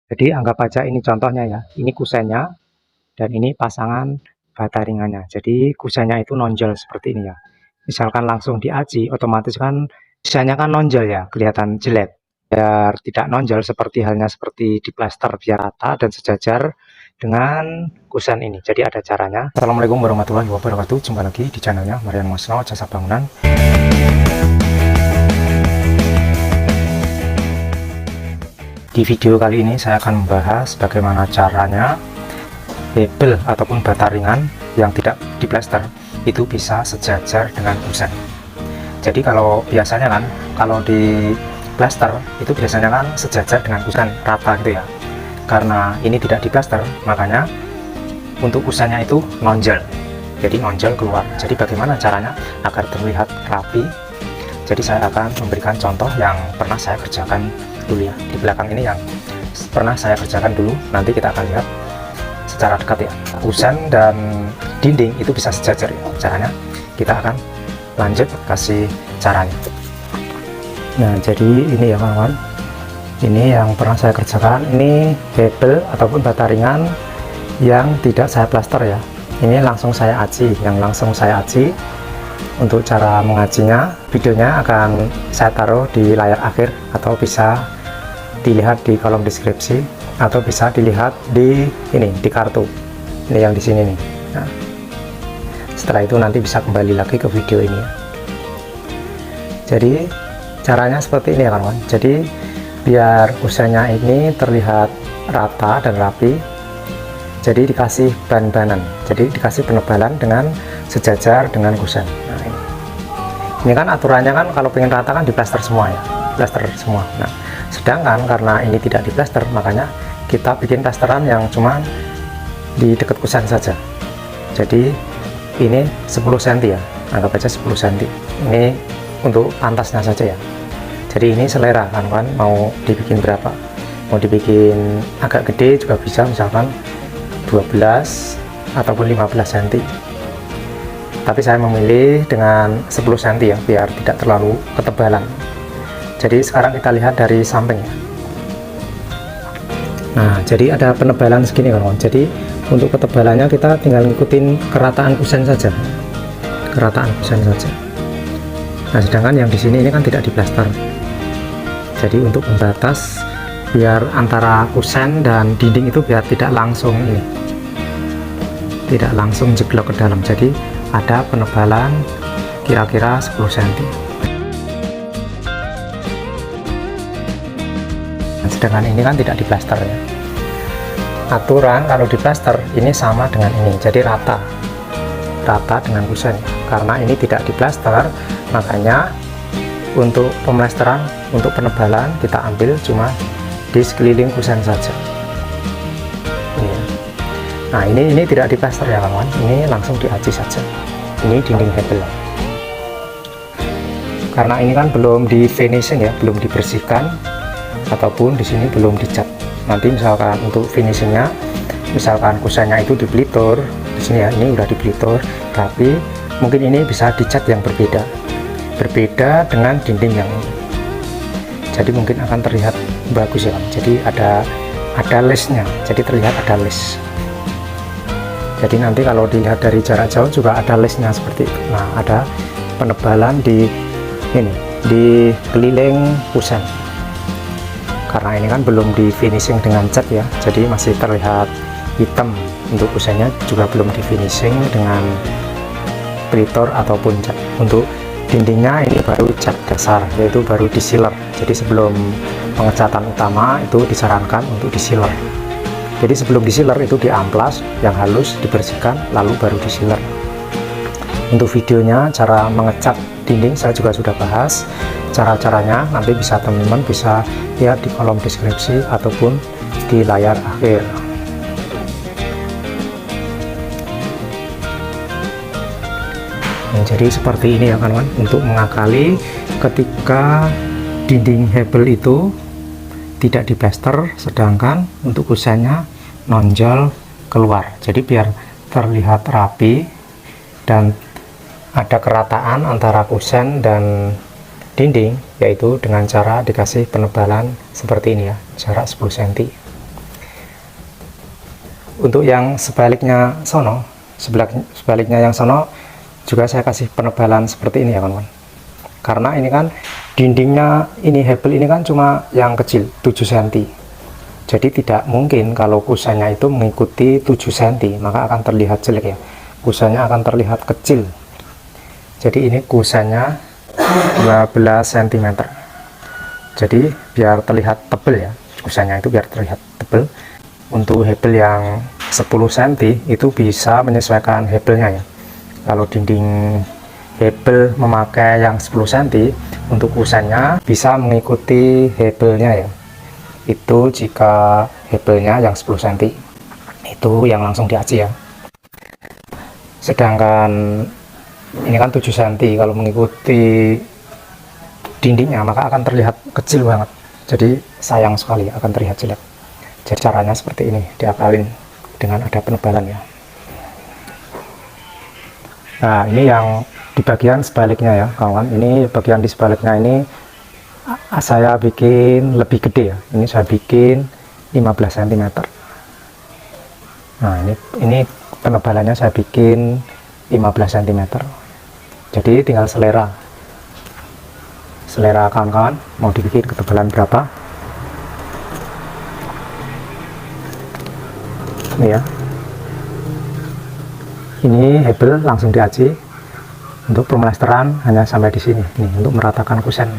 Jadi anggap aja ini contohnya ya, ini kusennya dan ini pasangan bata ringannya. Jadi kusennya itu nonjol seperti ini ya. Misalkan langsung diaji, otomatis kan kusennya kan nonjol ya, kelihatan jelek. Biar tidak nonjol seperti halnya seperti di plester biar rata dan sejajar dengan kusen ini. Jadi ada caranya. Assalamualaikum warahmatullahi wabarakatuh. Jumpa lagi di channelnya Marian Masno Jasa Bangunan. Di video kali ini saya akan membahas bagaimana caranya hebel ataupun bata ringan yang tidak diplester itu bisa sejajar dengan kusen. Jadi kalau biasanya kan, kalau di plester itu biasanya kan sejajar dengan kusen, rata gitu ya. Karena ini tidak diplester, makanya untuk kusennya itu nonjol. Jadi nonjol keluar. Jadi bagaimana caranya agar terlihat rapi? Jadi saya akan memberikan contoh yang pernah saya kerjakan dulu ya. Di belakang ini yang pernah saya kerjakan dulu, nanti kita akan lihat secara dekat ya. Kusen dan dinding itu bisa sejajar ya. Caranya kita akan lanjut kasih caranya. Nah, jadi ini ya kawan-kawan. Ini yang pernah saya kerjakan, ini hebel ataupun bata ringan yang tidak saya plaster ya. Ini langsung saya aji, yang langsung saya aji. Untuk cara mengajinya, videonya akan saya taruh di layar akhir atau bisa dilihat di kolom deskripsi atau bisa dilihat di ini di kartu ini yang di sini nih. Nah, setelah itu nanti bisa kembali lagi ke video ini ya. Jadi caranya seperti ini ya kawan. Jadi biar kusennya ini terlihat rata dan rapi, jadi dikasih ban-banan, jadi dikasih penebalan dengan sejajar dengan kusen. Nah, ini kan aturannya kan kalau pengen rata kan diplaster semua ya, plaster semua. Nah, sedangkan karena ini tidak diplaster, makanya kita bikin plasteran yang cuma di dekat kusen saja. Jadi ini 10 cm ya, anggap aja 10 cm. Ini untuk pantasnya saja ya. Jadi ini selera kan, mau dibikin berapa, mau dibikin agak gede juga bisa, misalkan 12 ataupun 15 cm. Tapi saya memilih dengan 10 cm ya, biar tidak terlalu ketebalan. Jadi sekarang kita lihat dari samping ya. Nah, jadi ada penebalan segini kawan. Jadi untuk ketebalannya kita tinggal ngikutin kerataan kusen saja, kerataan kusen saja. Nah, sedangkan yang di sini ini kan tidak diplaster. Jadi untuk membatas biar antara kusen dan dinding itu biar tidak langsung ini, tidak langsung jeblok ke dalam. Jadi ada penebalan kira-kira 10 cm. Nah, sedangkan ini kan tidak diplaster ya. Aturan kalau diplaster ini sama dengan ini, jadi rata dengan kusen. Karena ini tidak diplaster, makanya untuk pemlesteran, untuk penebalan kita ambil cuma di sekeliling kusen saja. Nah, ini tidak diplaster ya kawan, ini langsung diaji saja. Ini dinding hebel. Karena ini kan belum di finishing ya, belum dibersihkan ataupun di sini belum dicat. Nanti misalkan untuk finishingnya, misalkan kusennya itu dipelitur, di sini ya, ini udah dipelitur, tapi mungkin ini bisa dicat yang berbeda dengan dinding yang ini. Jadi mungkin akan terlihat bagus ya. Jadi ada lesnya, jadi terlihat ada les. Jadi nanti kalau dilihat dari jarak jauh juga ada lesnya seperti itu. Nah, ada penebalan di ini, di keliling kusen. Karena ini kan belum di finishing dengan cat ya, jadi masih terlihat hitam. Untuk kusennya juga belum di finishing dengan pelitur ataupun cat. Untuk dindingnya ini baru cat dasar, yaitu baru di sealer. Jadi sebelum pengecatan utama itu disarankan untuk di sealer. Jadi sebelum di sealer itu di amplas yang halus, dibersihkan, lalu baru di sealer. Untuk videonya cara mengecat dinding saya juga sudah bahas. Cara-caranya nanti bisa teman-teman bisa lihat di kolom deskripsi ataupun di layar akhir. Nah, jadi seperti ini ya kawan, untuk mengakali ketika dinding hebel itu tidak diplaster, sedangkan untuk kusennya nonjol keluar. Jadi biar terlihat rapi dan ada kerataan antara kusen dan dinding, yaitu dengan cara dikasih penebalan seperti ini ya, jarak 10 cm. Untuk yang sebaliknya sono, sebaliknya yang sono juga saya kasih penebalan seperti ini ya kawan-kawan. Karena ini kan dindingnya ini hebel ini kan cuma yang kecil 7 cm. Jadi tidak mungkin kalau kusennya itu mengikuti 7 cm, maka akan terlihat jelek ya. Kusennya akan terlihat kecil. Jadi ini kusennya 12 cm. Jadi biar terlihat tebal ya, kusennya itu biar terlihat tebal. Untuk hebel yang 10 cm itu bisa menyesuaikan hebelnya ya. Kalau dinding hebel memakai yang 10 cm, untuk kusennya bisa mengikuti hebelnya ya. Itu jika hebelnya yang 10 cm, itu yang langsung di aci ya. Sedangkan ini kan 7 cm, kalau mengikuti dindingnya maka akan terlihat kecil banget. Jadi sayang sekali akan terlihat jelek. Jadi caranya seperti ini, diakalin dengan ada penebalan ya. Nah, ini yang di bagian sebaliknya ya kawan. Ini bagian di sebaliknya ini saya bikin lebih gede ya. Ini saya bikin 15 cm. Nah, ini penebalannya saya bikin 15 cm. Jadi tinggal selera kawan-kawan mau dibikin ketebalan berapa. Ini ya, ini hebel langsung diaci. Untuk pemelasteran hanya sampai di sini nih, untuk meratakan kusen.